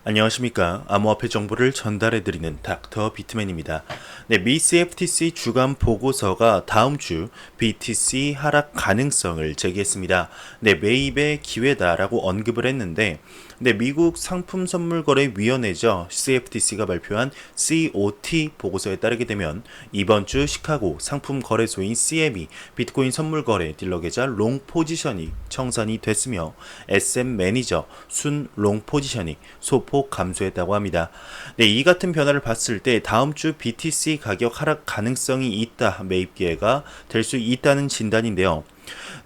안녕하십니까. 암호화폐 정보를 전달해드리는 닥터 비트맨입니다. 네, 미 CFTC 주간 보고서가 다음 주 BTC 하락 가능성을 제기했습니다. 네, 매입의 기회다라고 언급을 했는데, 네, 미국 상품선물거래위원회죠. CFTC가 발표한 COT 보고서에 따르게 되면 이번 주 시카고 상품거래소인 CME 비트코인 선물거래 딜러 계좌 롱 포지션이 청산이 됐으며 SM 매니저 순 롱 포지션이 소폭 감소했다고 합니다. 네, 이 같은 변화를 봤을 때 다음 주 BTC 가격 하락 가능성이 있다, 매입 기회가 될 수 있다는 진단인데요.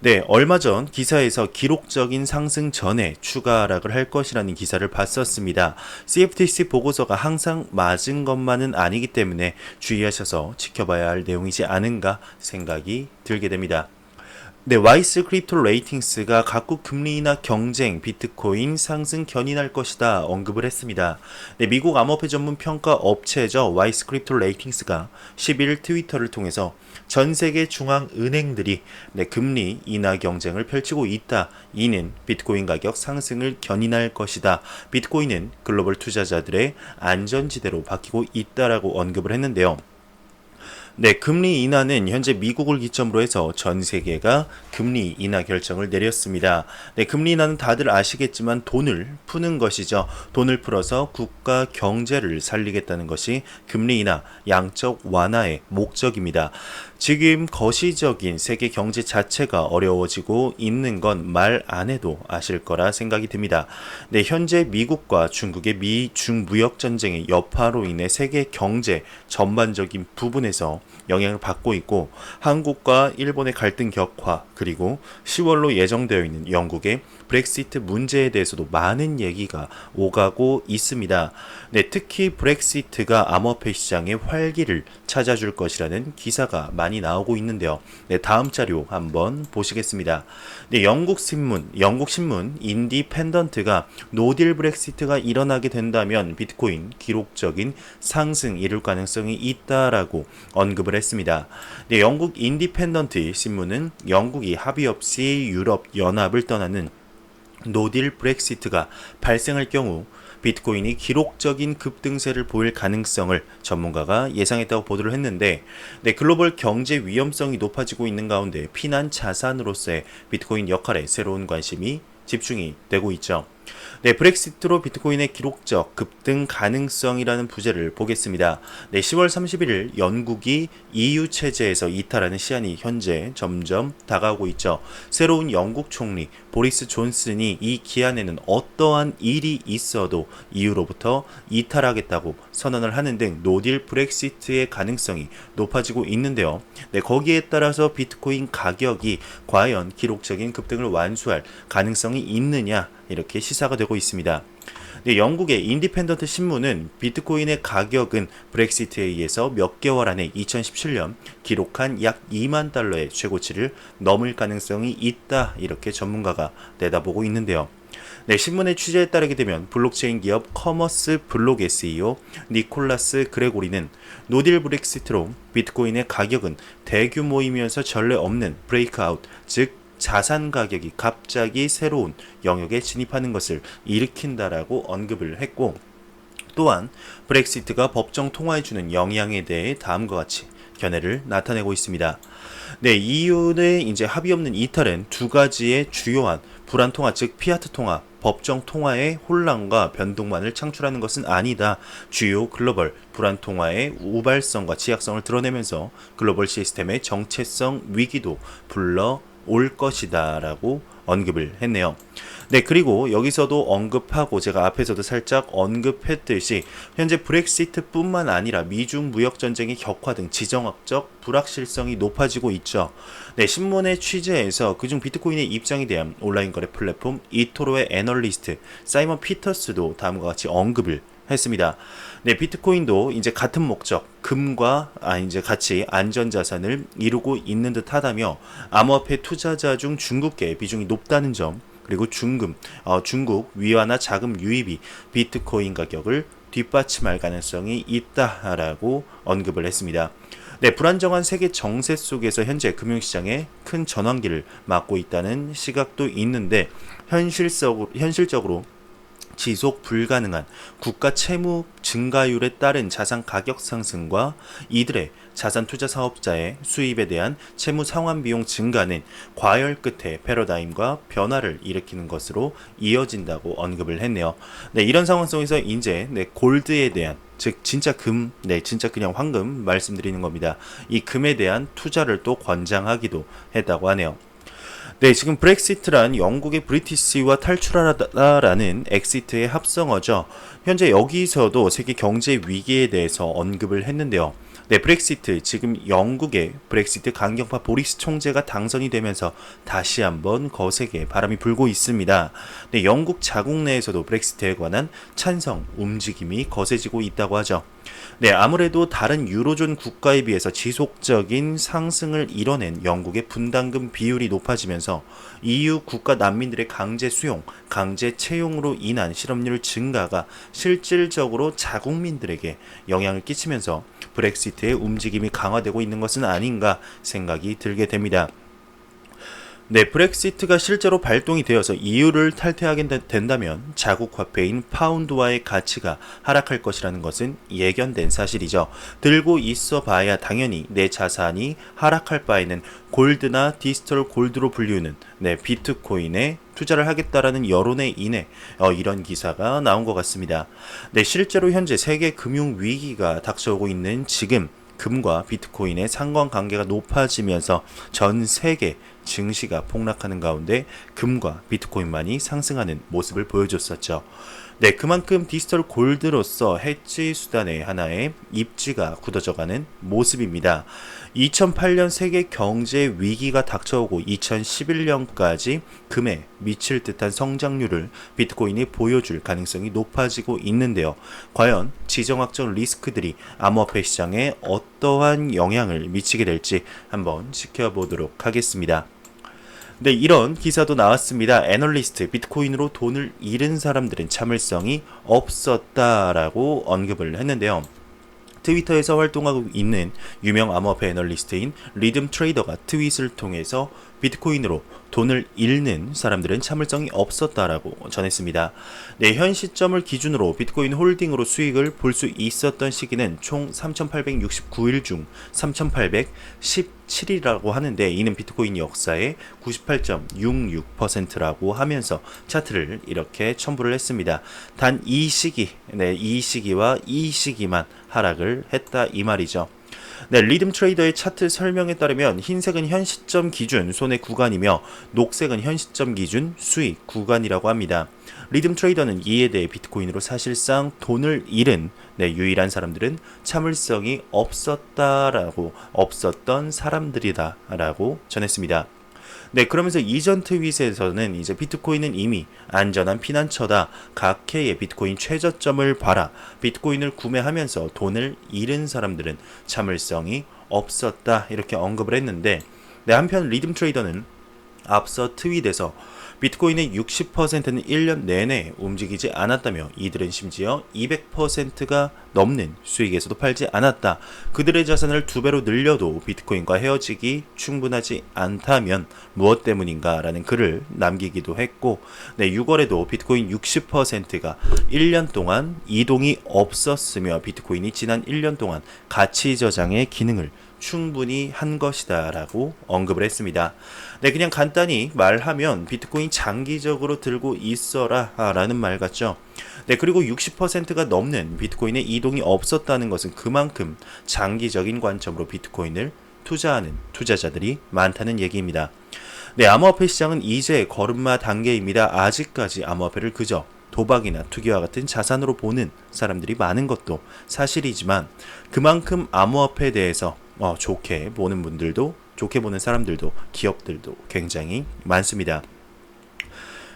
네, 얼마 전 기사에서 기록적인 상승 전에 추가 하락을 할 것이라는 기사를 봤었습니다. CFTC 보고서가 항상 맞은 것만은 아니기 때문에 주의하셔서 지켜봐야 할 내용이지 않은가 생각이 들게 됩니다. 네, 와이스 크립토 레이팅스가 각국 금리 인하 경쟁, 비트코인 상승 견인할 것이다 언급을 했습니다. 네, 미국 암호화폐 전문 평가 업체죠. 와이스 크립토 레이팅스가 11일 트위터를 통해서 전 세계 중앙 은행들이 금리 인하 경쟁을 펼치고 있다. 이는 비트코인 가격 상승을 견인할 것이다. 비트코인은 글로벌 투자자들의 안전지대로 바뀌고 있다라고 언급을 했는데요. 네, 금리 인하는 현재 미국을 기점으로 해서 전 세계가 금리 인하 결정을 내렸습니다. 네, 금리 인하는 다들 아시겠지만 돈을 푸는 것이죠. 돈을 풀어서 국가 경제를 살리겠다는 것이 금리 인하, 양적 완화의 목적입니다. 지금 거시적인 세계 경제 자체가 어려워지고 있는 건 말 안 해도 아실 거라 생각이 듭니다. 네, 현재 미국과 중국의 미중 무역 전쟁의 여파로 인해 세계 경제 전반적인 부분에서 영향을 받고 있고, 한국과 일본의 갈등 격화, 그리고 10월로 예정되어 있는 영국의 브렉시트 문제에 대해서도 많은 얘기가 오가고 있습니다. 네, 특히 브렉시트가 암호화폐 시장의 활기를 찾아줄 것이라는 기사가 많이 나오고 있는데요. 네, 다음 자료 한번 보시겠습니다. 네, 영국 신문 인디펜던트가 노딜 브렉시트가 일어나게 된다면 비트코인 기록적인 상승 이룰 가능성이 있다라고 언급을 했습니다. 네, 영국 인디펜던트 신문은 영국이 합의 없이 유럽 연합을 떠나는 노딜 브렉시트가 발생할 경우 비트코인이 기록적인 급등세를 보일 가능성을 전문가가 예상했다고 보도를 했는데, 네, 글로벌 경제 위험성이 높아지고 있는 가운데 피난 자산으로서의 비트코인 역할에 새로운 관심이 집중이 되고 있죠. 네, 브렉시트로 비트코인의 기록적 급등 가능성이라는 부제를 보겠습니다. 네, 10월 31일 영국이 EU 체제에서 이탈하는 시한이 현재 점점 다가오고 있죠. 새로운 영국 총리 보리스 존슨이 이 기한에는 어떠한 일이 있어도 EU로부터 이탈하겠다고 선언을 하는 등 노딜 브렉시트의 가능성이 높아지고 있는데요. 네, 거기에 따라서 비트코인 가격이 과연 기록적인 급등을 완수할 가능성이 있느냐, 이렇게 시사가 되고 있습니다. 네, 영국의 인디펜던트 신문은 비트코인의 가격은 브렉시트에 의해서 몇 개월 안에 2017년 기록한 약 2만 달러의 최고치를 넘을 가능성이 있다, 이렇게 전문가가 내다보고 있는데요. 네, 신문의 취재에 따르게 되면 블록체인 기업 커머스 블록의 CEO 니콜라스 그레고리는 노딜 브렉시트로 비트코인의 가격은 대규모이면서 전례 없는 브레이크아웃, 즉 자산 가격이 갑자기 새로운 영역에 진입하는 것을 일으킨다라고 언급을 했고, 또한 브렉시트가 법정 통화에 주는 영향에 대해 다음과 같이 견해를 나타내고 있습니다. 네, EU의 이제 합의 없는 이탈은 두 가지의 주요한 불안 통화, 즉 피아트 통화, 법정 통화의 혼란과 변동만을 창출하는 것은 아니다. 주요 글로벌 불안 통화의 우발성과 취약성을 드러내면서 글로벌 시스템의 정체성 위기도 불러 올 것이다 라고 언급을 했네요. 네, 그리고 여기서도 언급하고 제가 앞에서도 살짝 언급했듯이 현재 브렉시트 뿐만 아니라 미중 무역 전쟁의 격화 등 지정학적 불확실성이 높아지고 있죠. 네, 신문의 취재에서 그중 비트코인의 입장에 대한 온라인 거래 플랫폼 이토로의 애널리스트 사이먼 피터스도 다음과 같이 언급을 했습니다. 네, 비트코인도 이제 같은 목적, 금과 이제 같이 안전자산을 이루고 있는 듯 하다며 암호화폐 투자자 중 중국계 비중이 높다는 점, 그리고 중국 위안화 자금 유입이 비트코인 가격을 뒷받침할 가능성이 있다라고 언급을 했습니다. 네, 불안정한 세계 정세 속에서 현재 금융시장에 큰 전환기를 맞고 있다는 시각도 있는데, 현실적으로 지속 불가능한 국가 채무 증가율에 따른 자산 가격 상승과 이들의 자산 투자 사업자의 수입에 대한 채무 상환 비용 증가는 과열 끝에 패러다임과 변화를 일으키는 것으로 이어진다고 언급을 했네요. 네, 이런 상황 속에서 이제 골드에 대한 즉 진짜 금, 진짜 그냥 황금 말씀드리는 겁니다. 이 금에 대한 투자를 또 권장하기도 했다고 하네요. 네, 지금 브렉시트란 영국의 브리티시와 탈출하다라는 엑시트의 합성어죠. 현재 여기서도 세계 경제 위기에 대해서 언급을 했는데요. 네, 브렉시트, 지금 영국의 브렉시트 강경파 보리스 총재가 당선이 되면서 다시 한번 거세게 바람이 불고 있습니다. 네, 영국 자국 내에서도 브렉시트에 관한 찬성 움직임이 거세지고 있다고 하죠. 네, 아무래도 다른 유로존 국가에 비해서 지속적인 상승을 이뤄낸 영국의 분담금 비율이 높아지면서 EU 국가 난민들의 강제 수용, 강제 채용으로 인한 실업률 증가가 실질적으로 자국민들에게 영향을 끼치면서 브렉시트의 움직임이 강화되고 있는 것은 아닌가 생각이 들게 됩니다. 네, 브렉시트가 실제로 발동이 되어서 EU를 탈퇴하게 된다면 자국 화폐인 파운드와의 가치가 하락할 것이라는 것은 예견된 사실이죠. 들고 있어 봐야 당연히 내 자산이 하락할 바에는 골드나 디지털 골드로 불리우는 비트코인에 투자를 하겠다라는 여론에 인해 이런 기사가 나온 것 같습니다. 네, 실제로 현재 세계 금융 위기가 닥쳐오고 있는 지금 금과 비트코인의 상관관계가 높아지면서 전 세계 증시가 폭락하는 가운데 금과 비트코인만이 상승하는 모습을 보여줬었죠. 네, 그만큼 디지털 골드로서 해지 수단의 하나의 입지가 굳어져가는 모습입니다. 2008년 세계 경제 위기가 닥쳐오고 2011년까지 금에 미칠 듯한 성장률을 비트코인이 보여줄 가능성이 높아지고 있는데요. 과연 지정학적 리스크들이 암호화폐 시장에 어떠한 영향을 미치게 될지 한번 지켜보도록 하겠습니다. 네, 이런 기사도 나왔습니다. 애널리스트, 비트코인으로 돈을 잃은 사람들은 참을성이 없었다라고 언급을 했는데요. 트위터에서 활동하고 있는 유명 암호화폐 애널리스트인 리듬 트레이더가 트윗을 통해서 비트코인으로 돈을 잃는 사람들은 참을성이 없었다라고 전했습니다. 네, 현 시점을 기준으로 비트코인 홀딩으로 수익을 볼 수 있었던 시기는 총 3,869일 중 3,817이라고 하는데 이는 비트코인 역사의 98.66%라고 하면서 차트를 이렇게 첨부를 했습니다. 단 이 시기와 이 시기만 하락을 했다 이 말이죠. 네, 리듬 트레이더의 차트 설명에 따르면 흰색은 현 시점 기준 손해 구간이며 녹색은 현 시점 기준 수익 구간이라고 합니다. 리듬 트레이더는 이에 대해 비트코인으로 사실상 돈을 잃은 유일한 사람들은 참을성이 없었던 사람들이다라고 전했습니다. 네, 그러면서 이전 트윗에서는 이제 비트코인은 이미 안전한 피난처다. 각해의 비트코인 최저점을 봐라. 비트코인을 구매하면서 돈을 잃은 사람들은 참을성이 없었다. 이렇게 언급을 했는데, 네, 한편 리듬 트레이더는 앞서 트윗에서 비트코인의 60%는 1년 내내 움직이지 않았다며 이들은 심지어 200%가 넘는 수익에서도 팔지 않았다. 그들의 자산을 2배로 늘려도 비트코인과 헤어지기 충분하지 않다면 무엇 때문인가 라는 글을 남기기도 했고, 네, 6월에도 비트코인 60%가 1년 동안 이동이 없었으며 비트코인이 지난 1년 동안 가치 저장의 기능을 충분히 한 것이다 라고 언급을 했습니다. 네, 그냥 간단히 말하면 비트코인 장기적으로 들고 있어라 라는 말 같죠. 네, 그리고 60%가 넘는 비트코인의 이동이 없었다는 것은 그만큼 장기적인 관점으로 비트코인을 투자하는 투자자들이 많다는 얘기입니다. 네, 암호화폐 시장은 이제 걸음마 단계입니다. 아직까지 암호화폐를 그저 도박이나 투기와 같은 자산으로 보는 사람들이 많은 것도 사실이지만 그만큼 암호화폐에 대해서 좋게 보는 분들도, 좋게 보는 사람들도, 기업들도 굉장히 많습니다.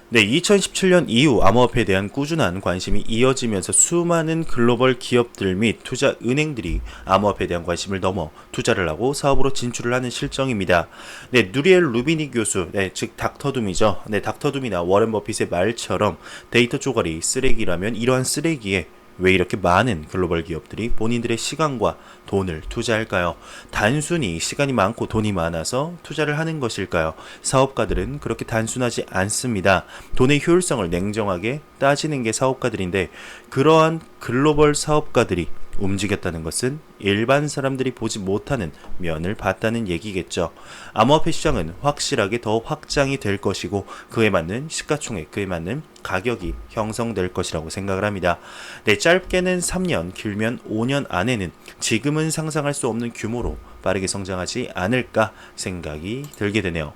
네, 2017년 이후 암호화폐에 대한 꾸준한 관심이 이어지면서 수많은 글로벌 기업들 및 투자 은행들이 암호화폐에 대한 관심을 넘어 투자를 하고 사업으로 진출을 하는 실정입니다. 네, 누리엘 루비니 교수, 즉 닥터둠이죠. 네, 닥터둠이나 워렌 버핏의 말처럼 데이터 쪼가리 쓰레기라면 이러한 쓰레기에 왜 이렇게 많은 글로벌 기업들이 본인들의 시간과 돈을 투자할까요? 단순히 시간이 많고 돈이 많아서 투자를 하는 것일까요? 사업가들은 그렇게 단순하지 않습니다. 돈의 효율성을 냉정하게 따지는 게 사업가들인데, 그러한 글로벌 사업가들이 움직였다는 것은 일반 사람들이 보지 못하는 면을 봤다는 얘기겠죠. 암호화폐 시장은 확실하게 더 확장이 될 것이고, 그에 맞는 시가총액, 그에 맞는 가격이 형성될 것이라고 생각을 합니다. 네, 짧게는 3년, 길면 5년 안에는 지금은 상상할 수 없는 규모로 빠르게 성장하지 않을까 생각이 들게 되네요.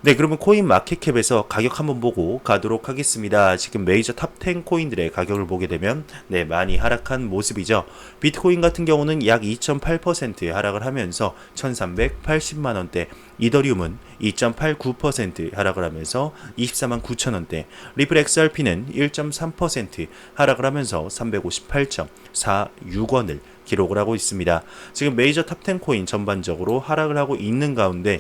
네, 그러면 코인 마켓캡에서 가격 한번 보고 가도록 하겠습니다. 지금 메이저 탑 10 코인들의 가격을 보게 되면 네, 많이 하락한 모습이죠. 비트코인 같은 경우는 약 2.8% 하락을 하면서 1380만 원대, 이더리움은 2.89% 하락을 하면서 24만 9천 원대, 리플 XRP는 1.3% 하락을 하면서 358.46원을 기록을 하고 있습니다. 지금 메이저 탑 10 코인 전반적으로 하락을 하고 있는 가운데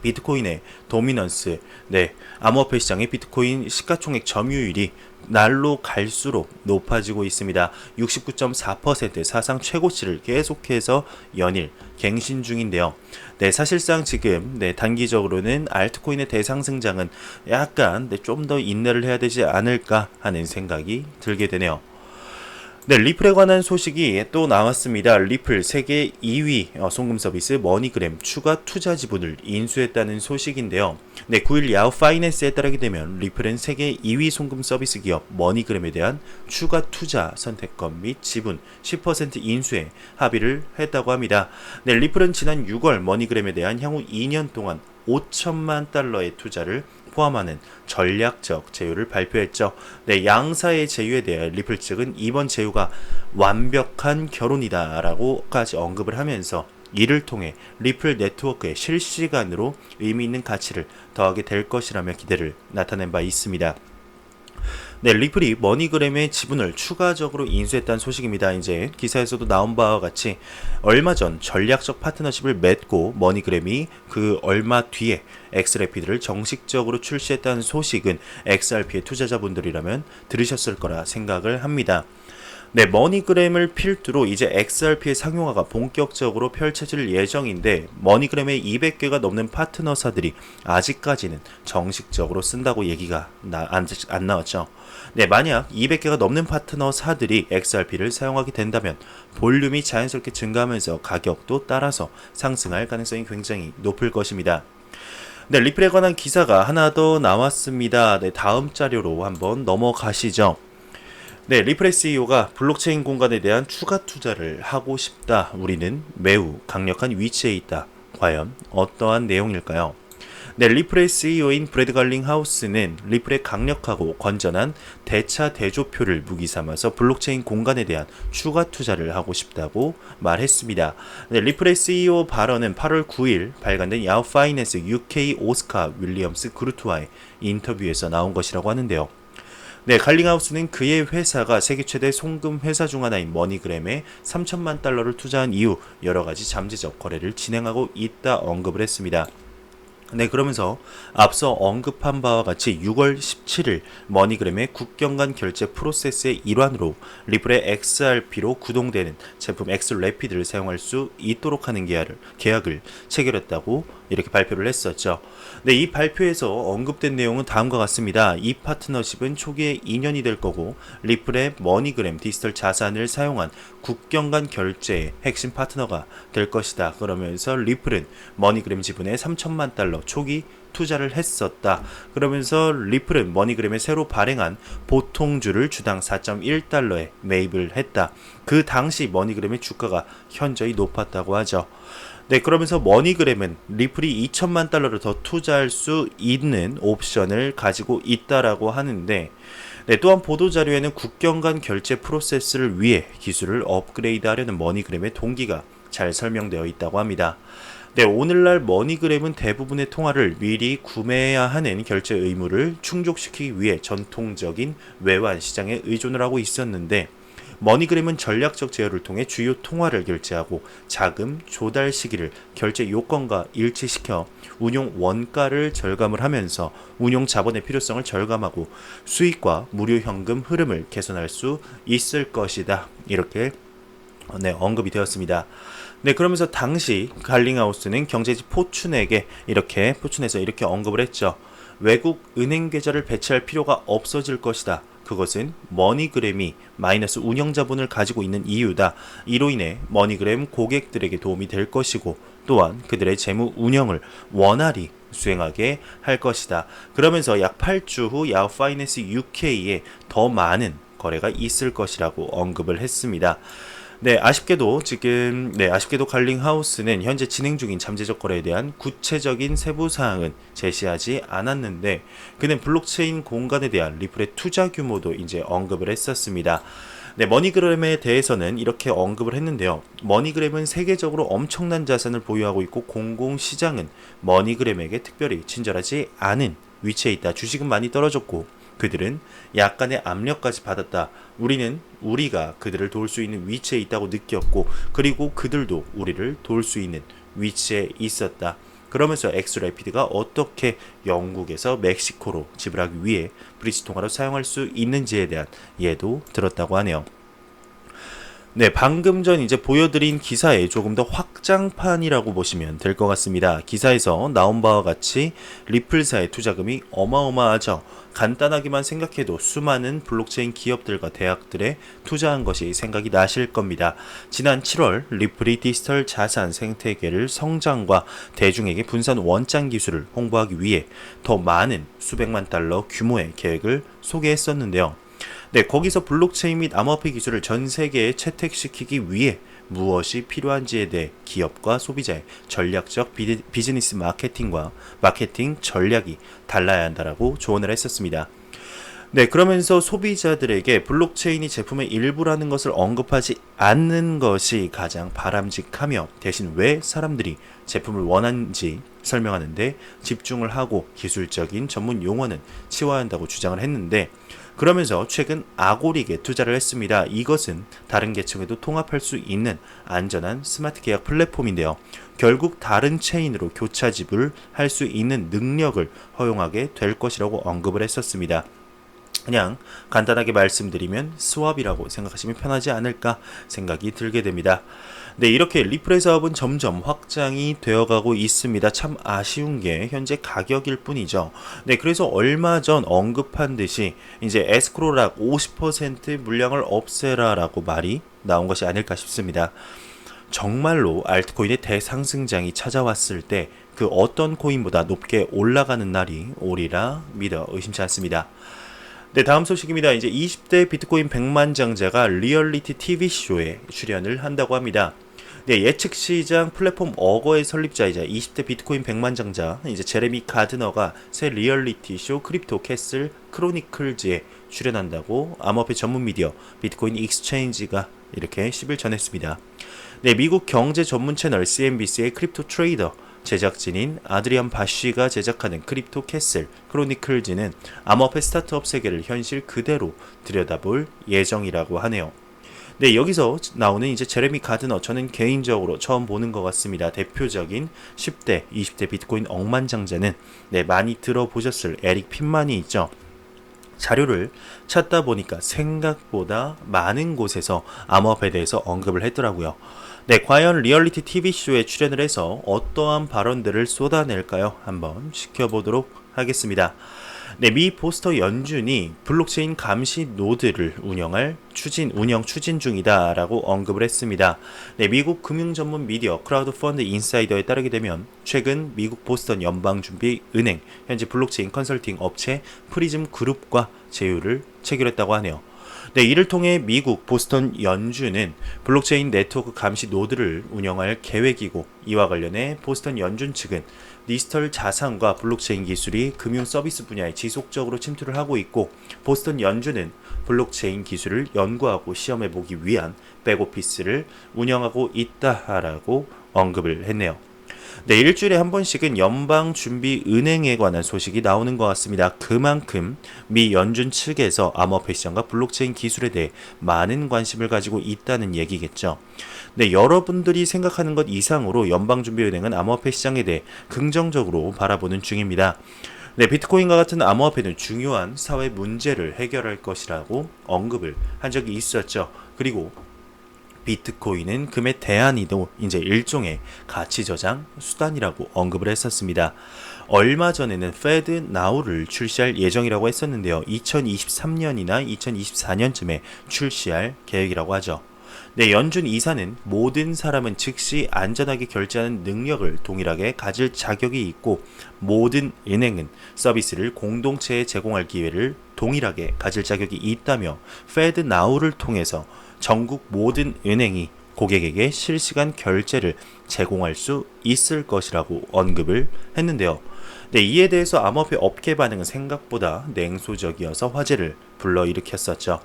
비트코인의 도미넌스, 네, 암호화폐 시장의 비트코인 시가총액 점유율이 날로 갈수록 높아지고 있습니다. 69.4% 사상 최고치를 계속해서 연일 갱신 중인데요. 네, 사실상 지금 단기적으로는 알트코인의 대상승장은 약간 좀 더 인내를 해야 되지 않을까 하는 생각이 들게 되네요. 네, 리플에 관한 소식이 또 나왔습니다. 리플 세계 2위 송금 서비스 머니그램 추가 투자 지분을 인수했다는 소식인데요. 네, 9일 야후 파이낸스에 따르게 되면 리플은 세계 2위 송금 서비스 기업 머니그램에 대한 추가 투자 선택권 및 지분 10% 인수에 합의를 했다고 합니다. 네, 리플은 지난 6월 머니그램에 대한 향후 2년 동안 5천만 달러의 투자를 포함하는 전략적 제휴를 발표했죠. 네, 양사의 제휴에 대해 리플 측은 이번 제휴가 완벽한 결혼이다라고까지 언급을 하면서 이를 통해 리플 네트워크에 실시간으로 의미 있는 가치를 더하게 될 것이라며 기대를 나타낸 바 있습니다. 네, 리플이 머니그램의 지분을 추가적으로 인수했다는 소식입니다. 이제 기사에서도 나온 바와 같이 얼마 전 전략적 파트너십을 맺고 머니그램이 그 얼마 뒤에 엑스래피드를 정식적으로 출시했다는 소식은 XRP의 투자자분들이라면 들으셨을 거라 생각을 합니다. 네, 머니그램을 필두로 이제 XRP의 상용화가 본격적으로 펼쳐질 예정인데, 머니그램의 200개가 넘는 파트너사들이 아직까지는 정식적으로 쓴다고 얘기가 안 나왔죠. 네, 만약 200개가 넘는 파트너사들이 XRP를 사용하게 된다면 볼륨이 자연스럽게 증가하면서 가격도 따라서 상승할 가능성이 굉장히 높을 것입니다. 네, 리플에 관한 기사가 하나 더 나왔습니다. 네, 다음 자료로 한번 넘어가시죠. 네, 리플의 CEO가 블록체인 공간에 대한 추가 투자를 하고 싶다. 우리는 매우 강력한 위치에 있다. 과연 어떠한 내용일까요? 네, 리플의 CEO인 브래드 갈링하우스는 리플의 강력하고 건전한 대차 대조표를 무기 삼아서 블록체인 공간에 대한 추가 투자를 하고 싶다고 말했습니다. 네, 리플의 CEO 발언은 8월 9일 발간된 야후 파이낸스 UK 오스카 윌리엄스 그루트와의 인터뷰에서 나온 것이라고 하는데요. 네, 갈링하우스는 그의 회사가 세계 최대 송금 회사 중 하나인 머니그램에 3천만 달러를 투자한 이후 여러 가지 잠재적 거래를 진행하고 있다 언급을 했습니다. 네, 그러면서 앞서 언급한 바와 같이 6월 17일 머니그램의 국경 간 결제 프로세스의 일환으로 리플의 XRP로 구동되는 제품 엑스래피드를 사용할 수 있도록 하는 계약을 체결했다고 이렇게 발표를 했었죠. 네, 이 발표에서 언급된 내용은 다음과 같습니다. 이 파트너십은 초기에 2년이 될 거고, 리플의 머니그램 디지털 자산을 사용한 국경 간 결제의 핵심 파트너가 될 것이다. 그러면서 리플은 머니그램 지분에 3천만 달러 초기 투자를 했었다. 그러면서 리플은 머니그램에 새로 발행한 보통주를 주당 4.1달러에 매입을 했다. 그 당시 머니그램의 주가가 현저히 높았다고 하죠. 네, 그러면서 머니그램은 리플이 2천만 달러를 더 투자할 수 있는 옵션을 가지고 있다라고 하는데, 네, 또한 보도자료에는 국경 간 결제 프로세스를 위해 기술을 업그레이드하려는 머니그램의 동기가 잘 설명되어 있다고 합니다. 네, 오늘날 머니그램은 대부분의 통화를 미리 구매해야 하는 결제 의무를 충족시키기 위해 전통적인 외환 시장에 의존을 하고 있었는데, 머니그램은 전략적 제어를 통해 주요 통화를 결제하고 자금 조달 시기를 결제 요건과 일치시켜 운용 원가를 절감을 하면서 운용 자본의 필요성을 절감하고 수익과 무료 현금 흐름을 개선할 수 있을 것이다. 이렇게 언급이 되었습니다. 네, 그러면서 당시 갈링하우스는 경제지 포춘에서 이렇게 언급을 했죠. 외국 은행 계좌를 배치할 필요가 없어질 것이다. 그것은 머니그램이 마이너스 운영 자본을 가지고 있는 이유다. 이로 인해 머니그램 고객들에게 도움이 될 것이고 또한 그들의 재무 운영을 원활히 수행하게 할 것이다. 그러면서 약 8주 후 야후 파이낸스 UK에 더 많은 거래가 있을 것이라고 언급을 했습니다. 아쉽게도 갈링하우스는 현재 진행 중인 잠재적 거래에 대한 구체적인 세부 사항은 제시하지 않았는데 그는 블록체인 공간에 대한 리플의 투자 규모도 이제 언급을 했었습니다. 머니그램에 대해서는 이렇게 언급을 했는데요. 머니그램은 세계적으로 엄청난 자산을 보유하고 있고 공공시장은 머니그램에게 특별히 친절하지 않은 위치에 있다. 주식은 많이 떨어졌고 그들은 약간의 압력까지 받았다. 우리가 그들을 도울 수 있는 위치에 있다고 느꼈고 그리고 그들도 우리를 도울 수 있는 위치에 있었다. 그러면서 엑스래피드가 어떻게 영국에서 멕시코로 지불하기 위해 브릿지 통화로 사용할 수 있는지에 대한 예도 들었다고 하네요. 방금 전 이제 보여드린 기사에 조금 더 확장판이라고 보시면 될 것 같습니다. 기사에서 나온 바와 같이 리플사의 투자금이 어마어마하죠. 간단하게만 생각해도 수많은 블록체인 기업들과 대학들에 투자한 것이 생각이 나실 겁니다. 지난 7월 리플이 디지털 자산 생태계를 성장과 대중에게 분산 원장 기술을 홍보하기 위해 더 많은 수백만 달러 규모의 계획을 소개했었는데요. 거기서 블록체인 및 암호화폐 기술을 전 세계에 채택시키기 위해 무엇이 필요한지에 대해 기업과 소비자의 전략적 비즈니스 마케팅 전략이 달라야 한다라고 조언을 했었습니다. 그러면서 소비자들에게 블록체인이 제품의 일부라는 것을 언급하지 않는 것이 가장 바람직하며 대신 왜 사람들이 제품을 원하는지 설명하는데 집중을 하고 기술적인 전문 용어는 치워야 한다고 주장을 했는데 그러면서 최근 아고릭에 투자를 했습니다. 이것은 다른 계층에도 통합할 수 있는 안전한 스마트 계약 플랫폼인데요. 결국 다른 체인으로 교차 지불할 수 있는 능력을 허용하게 될 것이라고 언급을 했었습니다. 그냥 간단하게 말씀드리면 스왑이라고 생각하시면 편하지 않을까 생각이 들게 됩니다. 이렇게 리플의 사업은 점점 확장이 되어가고 있습니다. 참 아쉬운 게 현재 가격일 뿐이죠. 그래서 얼마 전 언급한 듯이 이제 에스크로락 50% 물량을 없애라라고 말이 나온 것이 아닐까 싶습니다. 정말로 알트코인의 대상승장이 찾아왔을 때 그 어떤 코인보다 높게 올라가는 날이 오리라 믿어 의심치 않습니다. 다음 소식입니다. 이제 20대 비트코인 백만장자가 리얼리티 TV쇼에 출연을 한다고 합니다. 예측 시장 플랫폼 어거의 설립자이자 20대 비트코인 백만장자 이제 제레미 가드너가 새 리얼리티 쇼 크립토 캐슬 크로니클즈에 출연한다고 암호화폐 전문 미디어 비트코인 익스체인지가 이렇게 10일 전했습니다. 미국 경제 전문 채널 CNBC의 크립토 트레이더 제작진인 아드리안 바쉬가 제작하는 크립토 캐슬 크로니클즈는 암호화폐 스타트업 세계를 현실 그대로 들여다볼 예정이라고 하네요. 여기서 나오는 이제 제레미 가드너 저는 개인적으로 처음 보는 것 같습니다. 대표적인 10대, 20대 비트코인 억만장자는 많이 들어보셨을 에릭 핀만이 있죠. 자료를 찾다 보니까 생각보다 많은 곳에서 암호화폐에 대해서 언급을 했더라고요. 과연 리얼리티 TV쇼에 출연을 해서 어떠한 발언들을 쏟아낼까요? 한번 지켜보도록 하겠습니다. 미 포스터 연준이 블록체인 감시 노드를 운영 추진 중이다라고 언급을 했습니다. 미국 금융 전문 미디어 크라우드 펀드 인사이더에 따르게 되면 최근 미국 보스턴 연방준비은행 현재 블록체인 컨설팅 업체 프리즘 그룹과 제휴를 체결했다고 하네요. 이를 통해 미국 보스턴 연준은 블록체인 네트워크 감시 노드를 운영할 계획이고 이와 관련해 보스턴 연준 측은 디지털 자산과 블록체인 기술이 금융 서비스 분야에 지속적으로 침투를 하고 있고 보스턴 연준은 블록체인 기술을 연구하고 시험해보기 위한 백오피스를 운영하고 있다라고 언급을 했네요. 네, 일주일에 한 번씩은 연방준비은행에 관한 소식이 나오는 것 같습니다. 그만큼 미 연준 측에서 암호화폐 시장과 블록체인 기술에 대해 많은 관심을 가지고 있다는 얘기겠죠. 네, 여러분들이 생각하는 것 이상으로 연방준비은행은 암호화폐 시장에 대해 긍정적으로 바라보는 중입니다. 네, 비트코인과 같은 암호화폐는 중요한 사회 문제를 해결할 것이라고 언급을 한 적이 있었죠. 그리고 비트코인은 금의 대안이도 이제 일종의 가치 저장 수단이라고 언급을 했었습니다. 얼마 전에는 페드 나우를 출시할 예정이라고 했었는데요. 2023년이나 2024년쯤에 출시할 계획이라고 하죠. 네, 연준 이사는 모든 사람은 즉시 안전하게 결제하는 능력을 동일하게 가질 자격이 있고 모든 은행은 서비스를 공동체에 제공할 기회를 동일하게 가질 자격이 있다며 페드 나우를 통해서 전국 모든 은행이 고객에게 실시간 결제를 제공할 수 있을 것이라고 언급을 했는데요. 네, 이에 대해서 암호화폐 업계 반응은 생각보다 냉소적이어서 화제를 불러일으켰었죠.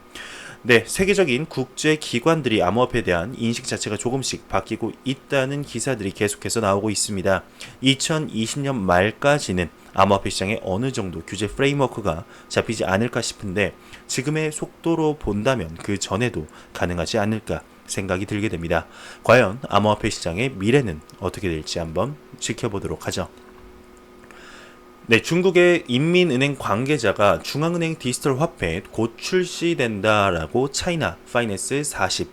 네, 세계적인 국제 기관들이 암호화폐에 대한 인식 자체가 조금씩 바뀌고 있다는 기사들이 계속해서 나오고 있습니다. 2020년 말까지는 암호화폐 시장에 어느 정도 규제 프레임워크가 잡히지 않을까 싶은데 지금의 속도로 본다면 그 전에도 가능하지 않을까 생각이 들게 됩니다. 과연 암호화폐 시장의 미래는 어떻게 될지 한번 지켜보도록 하죠. 네, 중국의 인민은행 관계자가 중앙은행 디지털 화폐 곧 출시된다라고 차이나 파이낸스 40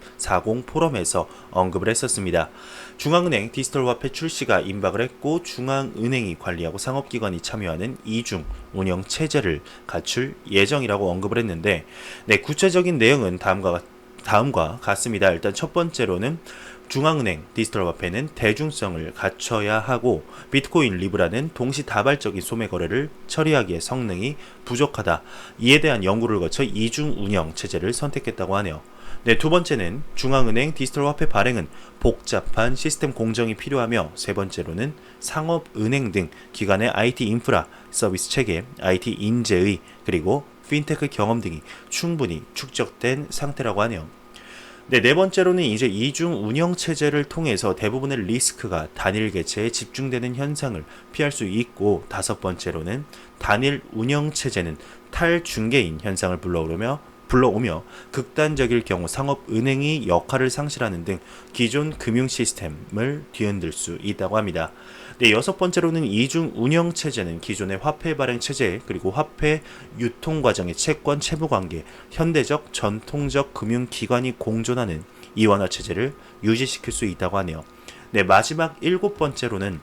포럼에서 언급을 했었습니다. 중앙은행 디지털 화폐 출시가 임박을 했고 중앙은행이 관리하고 상업기관이 참여하는 이중 운영 체제를 갖출 예정이라고 언급을 했는데, 네, 구체적인 내용은 다음과 같습니다. 일단 첫 번째로는 중앙은행 디지털 화폐는 대중성을 갖춰야 하고 비트코인 리브라는 동시다발적인 소매 거래를 처리하기에 성능이 부족하다. 이에 대한 연구를 거쳐 이중 운영 체제를 선택했다고 하네요. 네, 두 번째는 중앙은행 디지털 화폐 발행은 복잡한 시스템 공정이 필요하며 세 번째로는 상업은행 등 기관의 IT 인프라, 서비스 체계, IT 인재의 그리고 핀테크 경험 등이 충분히 축적된 상태라고 하네요. 네, 네 번째로는 이제 이중 운영 체제를 통해서 대부분의 리스크가 단일 개체에 집중되는 현상을 피할 수 있고 다섯 번째로는 단일 운영 체제는 탈중개인 현상을 불러오며 극단적일 경우 상업은행이 역할을 상실하는 등 기존 금융 시스템을 뒤흔들 수 있다고 합니다. 네, 여섯 번째로는 이중 운영 체제는 기존의 화폐 발행 체제 그리고 화폐 유통 과정의 채권 채무 관계, 현대적 전통적 금융 기관이 공존하는 이원화 체제를 유지시킬 수 있다고 하네요. 네, 마지막 일곱 번째로는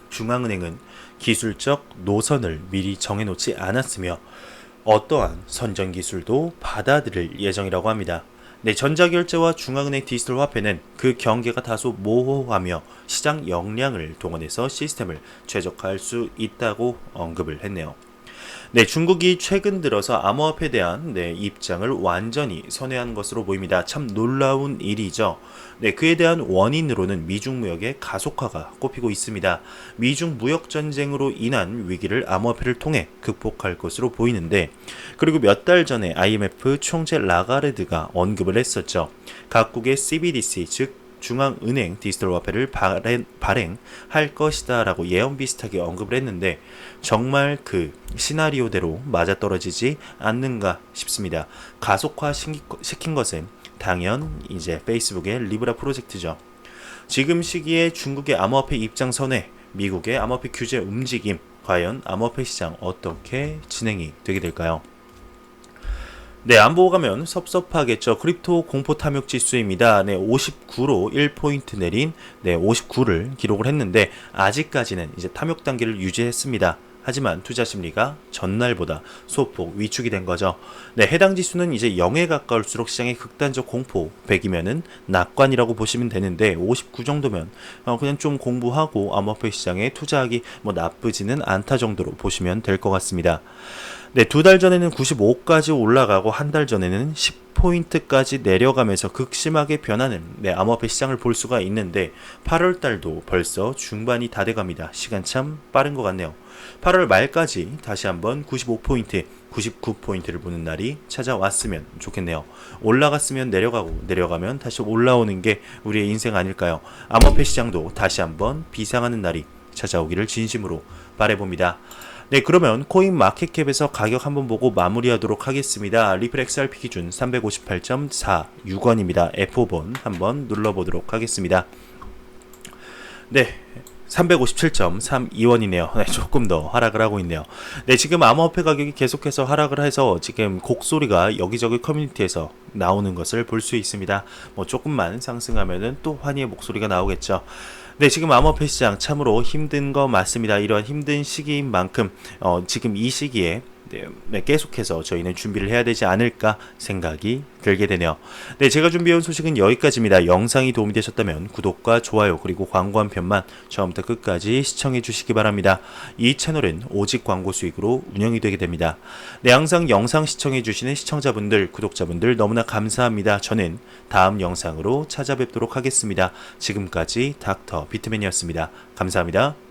중앙은행은 기술적 노선을 미리 정해놓지 않았으며 어떠한 선전 기술도 받아들일 예정이라고 합니다. 네, 전자결제와 중앙은행 디지털 화폐는 그 경계가 다소 모호하며 시장 역량을 동원해서 시스템을 최적화할 수 있다고 언급을 했네요. 네, 중국이 최근 들어서 암호화폐에 대한 입장을 완전히 선회한 것으로 보입니다. 참 놀라운 일이죠. 네, 그에 대한 원인으로는 미중 무역의 가속화가 꼽히고 있습니다. 미중 무역 전쟁으로 인한 위기를 암호화폐를 통해 극복할 것으로 보이는데, 그리고 몇 달 전에 IMF 총재 라가르드가 언급을 했었죠. 각국의 CBDC 즉 중앙은행 디지털 화폐를 발행할 것이다 라고 예언 비슷하게 언급을 했는데 정말 그 시나리오대로 맞아떨어지지 않는가 싶습니다. 가속화 시킨 것은 당연 이제 페이스북의 리브라 프로젝트죠. 지금 시기에 중국의 암호화폐 입장 선회, 미국의 암호화폐 규제 움직임, 과연 암호화폐 시장 어떻게 진행이 되게 될까요? 네, 안 보고 가면 섭섭하겠죠. 크립토 공포 탐욕 지수입니다. 네, 59로 1포인트 내린 59를 기록을 했는데 아직까지는 이제 탐욕 단계를 유지했습니다. 하지만 투자 심리가 전날보다 소폭 위축이 된 거죠. 네, 해당 지수는 이제 0에 가까울수록 시장의 극단적 공포 100이면은 낙관이라고 보시면 되는데 59 정도면 그냥 좀 공부하고 암호화폐 시장에 투자하기 나쁘지는 않다 정도로 보시면 될 것 같습니다. 네, 두 달 전에는 95까지 올라가고 한 달 전에는 10포인트까지 내려가면서 극심하게 변하는 암호화폐 시장을 볼 수가 있는데 8월 달도 벌써 중반이 다 돼갑니다. 시간 참 빠른 것 같네요. 8월 말까지 다시 한번 95포인트, 99포인트를 보는 날이 찾아왔으면 좋겠네요. 올라갔으면 내려가고 내려가면 다시 올라오는 게 우리의 인생 아닐까요? 암호화폐 시장도 다시 한번 비상하는 날이 찾아오기를 진심으로 바라봅니다. 네, 그러면 코인 마켓캡에서 가격 한번 보고 마무리하도록 하겠습니다. 리플 XRP 기준 358.46원입니다. F5번 한번 눌러보도록 하겠습니다. 네. 357.32원이네요. 네, 조금 더 하락을 하고 있네요. 네, 지금 암호화폐 가격이 계속해서 하락을 해서 지금 곡소리가 여기저기 커뮤니티에서 나오는 것을 볼 수 있습니다. 뭐 조금만 상승하면은 또 환희의 목소리가 나오겠죠. 네, 지금 암호화폐 시장 참으로 힘든 거 맞습니다. 이러한 힘든 시기인 만큼 지금 이 시기에 계속해서 저희는 준비를 해야 되지 않을까 생각이 들게 되네요. 네, 제가 준비해온 소식은 여기까지입니다. 영상이 도움이 되셨다면 구독과 좋아요 그리고 광고 한 편만 처음부터 끝까지 시청해 주시기 바랍니다. 이 채널은 오직 광고 수익으로 운영이 되게 됩니다. 네, 항상 영상 시청해 주시는 시청자분들, 구독자분들 너무나 감사합니다. 저는 다음 영상으로 찾아뵙도록 하겠습니다. 지금까지 닥터 비트맨이었습니다. 감사합니다.